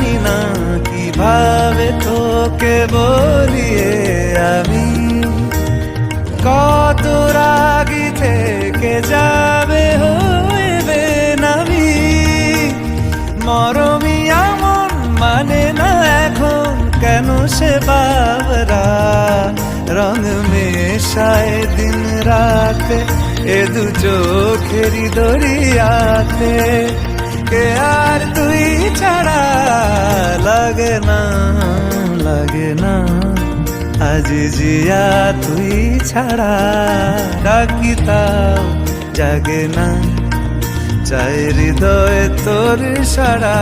জানি না কিভাবে তোকে বলিয়ে আমি কত রাগি থেকে যাবে হইবে নামি মরমি এমন মানে না এখন কেন সে বাবরা রং মেশায় দিন রাতে এ দু চোখেরি দরিয়াতে কে আর তুই ছাড়া লাগে না আজ জিয়া তুই ছাড়া ডাকি তাও জাগে না চাই হৃদয় তোর সারা